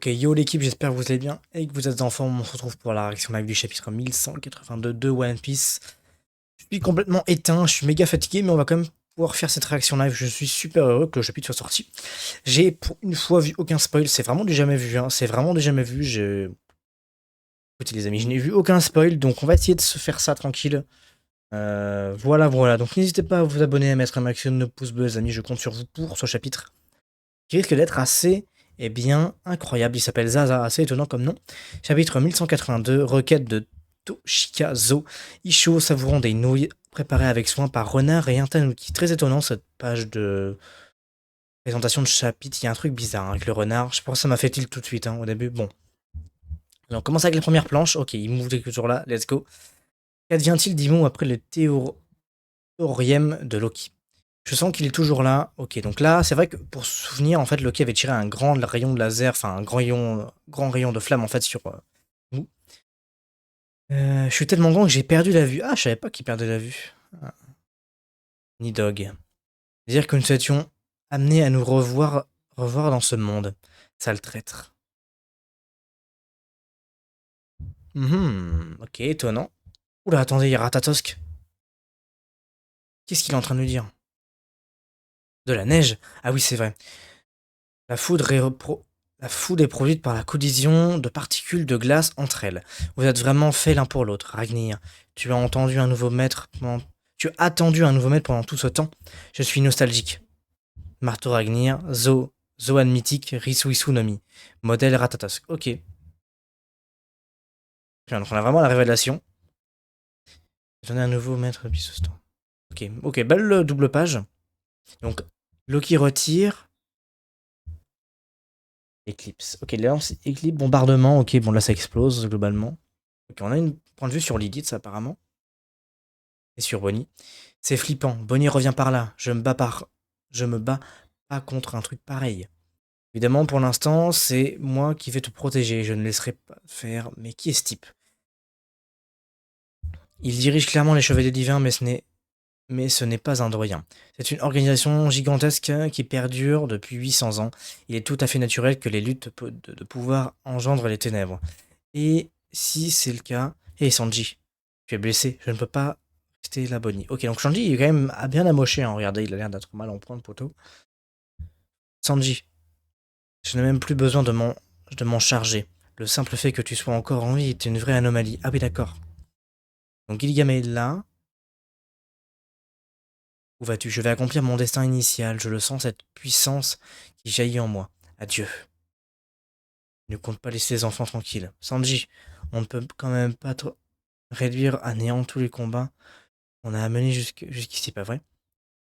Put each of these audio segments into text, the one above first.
Ok, yo l'équipe, j'espère que vous allez bien et que vous êtes en forme. On se retrouve pour la réaction live du chapitre 1182 de One Piece. Je suis complètement éteint, je suis méga fatigué, mais on va quand même pouvoir faire cette réaction live. Je suis super heureux que le chapitre soit sorti. J'ai pour une fois vu aucun spoil, c'est vraiment du jamais vu, hein. C'est vraiment du jamais vu. Écoutez les amis, je n'ai vu aucun spoil, donc on va essayer de se faire ça tranquille. Voilà. Donc n'hésitez pas à vous abonner, à mettre un maximum de pouces bleus, les amis. Je compte sur vous pour ce chapitre qui risque d'être assez, incroyable. Il s'appelle Zaza, assez étonnant comme nom. Chapitre 1182, requête de Toshikazo. Isho savourant des nouilles préparées avec soin par Renard et un Tanuki. Très étonnant cette page de présentation de chapitre. Il y a un truc bizarre avec le renard. Je pense que ça m'a fait tilt tout de suite au début. Bon. Alors, on commence avec les premières planches. Ok, il move toujours là. Let's go. Qu'advient-il d'Imo après le théorème de Loki? Je sens qu'il est toujours là. Ok, donc là, c'est vrai que pour se souvenir, en fait, Loki avait tiré un grand rayon de laser, enfin un grand rayon de flamme en fait sur nous. Je suis tellement grand que j'ai perdu la vue. Ah, je savais pas qu'il perdait la vue. Ah, ni dog. C'est-à-dire que nous étions amenés à nous revoir dans ce monde. Sale traître. Ok, étonnant. Oula, attendez, il y a Ratatosk. Qu'est-ce qu'il est en train de nous dire? De la neige? Ah oui, c'est vrai. La foudre est produite par la collision de particules de glace entre elles. Vous êtes vraiment faits l'un pour l'autre, Ragnir. Tu as entendu un nouveau maître pendant... Tu as attendu un nouveau maître pendant tout ce temps. Je suis nostalgique. Marteau Ragnir, Zoan mythique, Risuisu Nomi. Modèle Ratatosk. Ok. Bien, donc on a vraiment la révélation. Donner un nouveau maître depuis ce temps. Ok, belle double page. Donc, Loki retire. Éclipse. Ok, lance éclipse, bombardement. Ok, bon là ça explose globalement. Ok, on a une point de vue sur Lilith apparemment. Et sur Bonnie. C'est flippant. Bonnie revient par là. Je me bats pas contre un truc pareil. Évidemment, pour l'instant, c'est moi qui vais te protéger. Je ne laisserai pas faire. Mais qui est ce type? Il dirige clairement les Chevaliers Divins, mais ce n'est pas un doyen. C'est une organisation gigantesque qui perdure depuis 800 ans. Il est tout à fait naturel que les luttes de pouvoir engendrent les ténèbres. Et si c'est le cas... Hé Sanji, tu es blessé, je ne peux pas rester la Bonnie. Ok, donc Sanji il est quand même bien amoché, hein. Regardez, il a l'air d'être mal en point de poteau. Sanji, je n'ai même plus besoin de m'en charger. Le simple fait que tu sois encore en vie est une vraie anomalie. Ah oui, d'accord. Donc Gilligan est là. Où vas-tu? Je vais accomplir mon destin initial. Je le sens, cette puissance qui jaillit en moi. Adieu. Ne compte pas laisser les enfants tranquilles. Sanji, on ne peut quand même pas réduire à néant tous les combats on a amené jusqu'ici, pas vrai?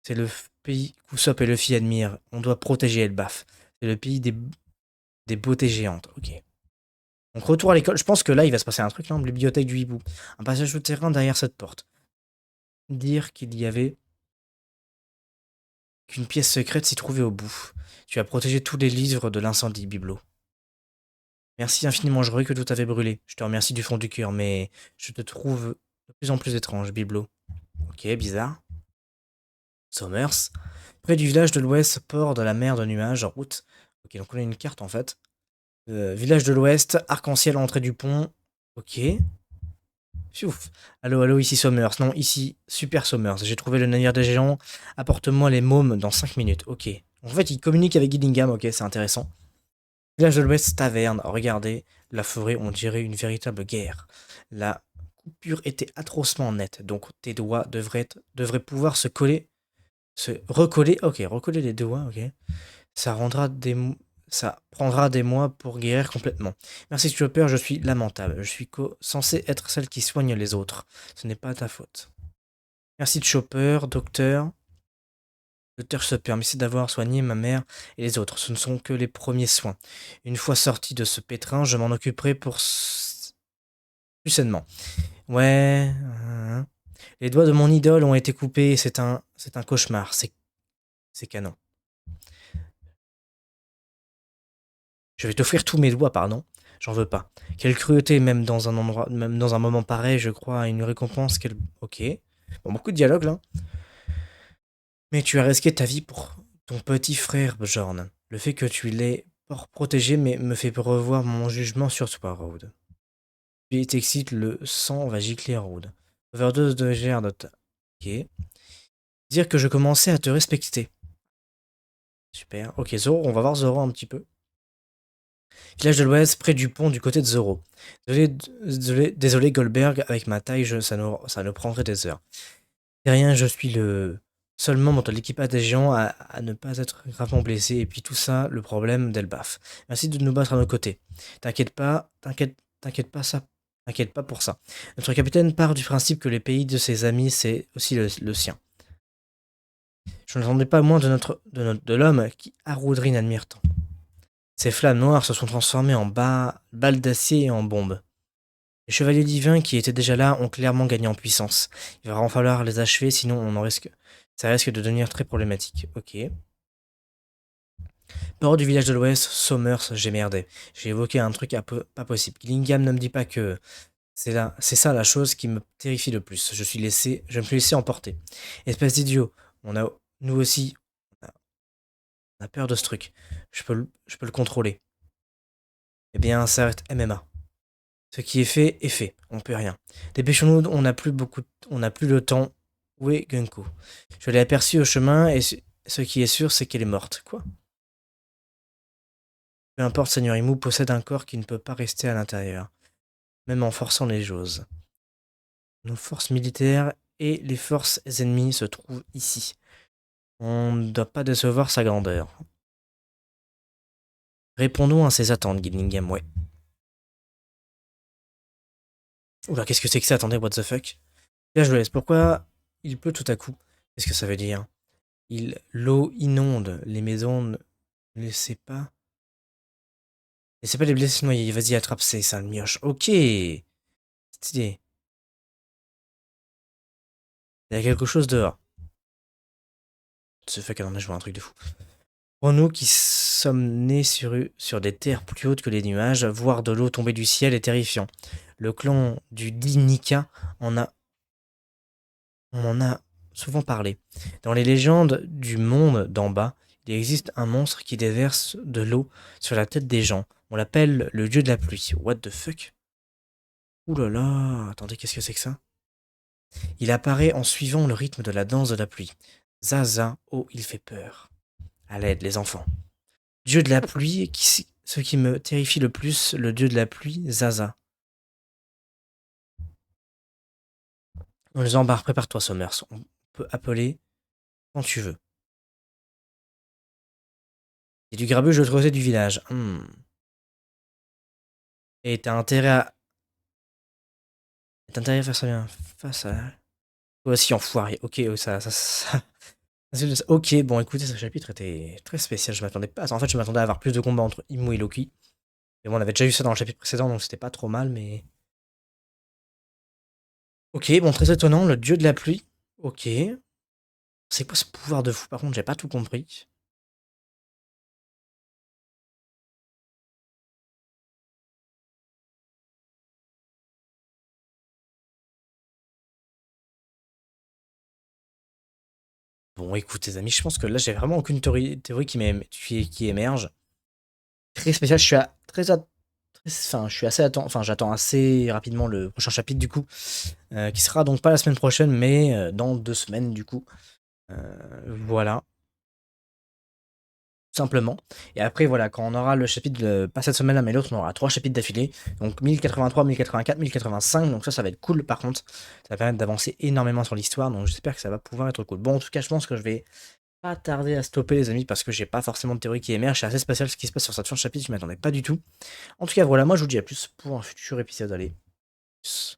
C'est le pays qu'Usopp et Luffy admirent. On doit protéger Elbaf. C'est le pays des beautés géantes. Ok. Donc retour à l'école. Je pense que là, il va se passer un truc, là, bibliothèque du hibou. Un passage souterrain derrière cette porte. Dire qu'il y avait qu'une pièce secrète s'y trouvait au bout. Tu as protégé tous les livres de l'incendie, Biblo. Merci infiniment, je croyais que tout avait brûlé. Je te remercie du fond du cœur, mais je te trouve de plus en plus étrange, Biblo. Ok, bizarre. Somers. Près du village de l'ouest, port de la mer de nuages, en route. Ok, donc on a une carte en fait. Village de l'ouest, arc-en-ciel à l'entrée du pont. Ok. Pfiouf. Allô, ici Somers. Non, ici Super Somers. J'ai trouvé le navire des géants. Apporte-moi les mômes dans 5 minutes. Ok. En fait, il communique avec Gillingham. Ok, c'est intéressant. Village de l'ouest, taverne. Regardez, la forêt, on dirait une véritable guerre. La coupure était atrocement nette, donc tes doigts devraient pouvoir se recoller. Ok, recoller les doigts. Ok. Ça rendra des, ça prendra des mois pour guérir complètement. Merci Chopper, je suis lamentable. Je suis censé être celle qui soigne les autres. Ce n'est pas ta faute. Merci Chopper, docteur. Docteur Chopper, merci d'avoir soigné ma mère et les autres. Ce ne sont que les premiers soins. Une fois sorti de ce pétrin, je m'en occuperai plus sainement. Ouais. Les doigts de mon idole ont été coupés. C'est un cauchemar. C'est canon. Je vais t'offrir tous mes doigts, pardon. J'en veux pas. Quelle cruauté, même dans un moment pareil, je crois à une récompense qu'elle. Ok. Bon, beaucoup de dialogue là. Mais tu as risqué ta vie pour ton petit frère, Bjorn. Le fait que tu l'aies port protégé, mais me fait revoir mon jugement sur toi, Road. Puis t'excite, le sang va gicler, Road. Overdose de GR. Ok. Dire que je commençais à te respecter. Super. Ok, Zoro, on va voir Zoro un petit peu. Village de l'Ouest, près du pont, du côté de Zoro. Désolé, Goldberg, avec ma taille, ça nous prendrait des heures. C'est rien, je suis le seul membre de l'équipage des géants à ne pas être gravement blessé, et puis tout ça, le problème d'Elbaf. Merci de nous battre à nos côtés. T'inquiète pas ça. T'inquiète pas pour ça. Notre capitaine part du principe que les pays de ses amis, c'est aussi le sien. Je n'entendais pas moins de l'homme qui Haroudry n'admire tant. Ces flammes noires se sont transformées en balles d'acier et en bombes. Les chevaliers divins qui étaient déjà là ont clairement gagné en puissance. Il va vraiment falloir les achever, sinon ça risque de devenir très problématique. Ok. Port du village de l'Ouest, Somers, j'ai merdé. J'ai évoqué un truc pas possible. Gillingham ne me dit pas que c'est ça la chose qui me terrifie le plus. Je me suis laissé emporter. Espèce d'idiot. Nous aussi, on a peur de ce truc. Je peux le contrôler. Eh bien, ça reste MMA. Ce qui est fait est fait. On peut rien. Dépêchons-nous, on n'a plus le temps. Où est Gunko? Je l'ai aperçue au chemin et ce qui est sûr, c'est qu'elle est morte. Quoi? Peu importe, Seigneur Imu possède un corps qui ne peut pas rester à l'intérieur, même en forçant les choses. Nos forces militaires et les forces ennemies se trouvent ici. On ne doit pas décevoir sa grandeur. Répondons à ses attentes, Gillingham, ouais. Oula, qu'est-ce que c'est que ça? Attendez, what the fuck? Là, je le laisse. Pourquoi il pleut tout à coup? Qu'est-ce que ça veut dire? L'eau inonde les maisons. Ne laissez pas. Laissez pas les blessés se noyer. Vas-y, attrape ces sales mioches. Ok. Stylé. Il y a quelque chose dehors. Ce fuck, non, mais je vois un truc de fou. Pour nous qui sommes nés sur des terres plus hautes que les nuages, voir de l'eau tomber du ciel est terrifiant. Le clan du dit Nika on en a souvent parlé. Dans les légendes du monde d'en bas, il existe un monstre qui déverse de l'eau sur la tête des gens. On l'appelle le dieu de la pluie. What the fuck? Ouh là là, attendez, qu'est-ce que c'est que ça? Il apparaît en suivant le rythme de la danse de la pluie. Zaza, oh, il fait peur. À l'aide, les enfants. Dieu de la pluie, ce qui me terrifie le plus, le dieu de la pluie, Zaza. On les embarque, prépare-toi, Somers. On peut appeler quand tu veux. C'est du grabuge de l'autre côté du village. Et t'as intérêt à faire ça bien. Face à. Toi aussi, enfoiré. Ok, Ok, bon, écoutez, ce chapitre était très spécial. Je m'attendais pas à ça. En fait, je m'attendais à avoir plus de combats entre Imu et Loki. Et bon, on avait déjà eu ça dans le chapitre précédent, donc c'était pas trop mal, mais. Ok, bon, très étonnant, le dieu de la pluie. Ok. C'est quoi ce pouvoir de fou? Par contre, j'ai pas tout compris. Bon, écoute, les amis, je pense que là, j'ai vraiment aucune théorie qui émerge. Très spécial, je suis assez j'attends assez rapidement le prochain chapitre, du coup, qui sera donc pas la semaine prochaine, mais dans 2 semaines, du coup. Voilà, simplement. Et après, voilà, quand on aura le chapitre, pas cette semaine-là, mais l'autre, on aura 3 chapitres d'affilée. Donc 1083, 1084, 1085. Donc ça va être cool par contre. Ça va permettre d'avancer énormément sur l'histoire. Donc j'espère que ça va pouvoir être cool. Bon, en tout cas, je pense que je vais pas tarder à stopper, les amis, parce que j'ai pas forcément de théorie qui émerge. C'est assez spécial ce qui se passe sur cette fin de chapitre. Je m'attendais pas du tout. En tout cas, voilà, moi je vous dis à plus pour un futur épisode. Allez, peace.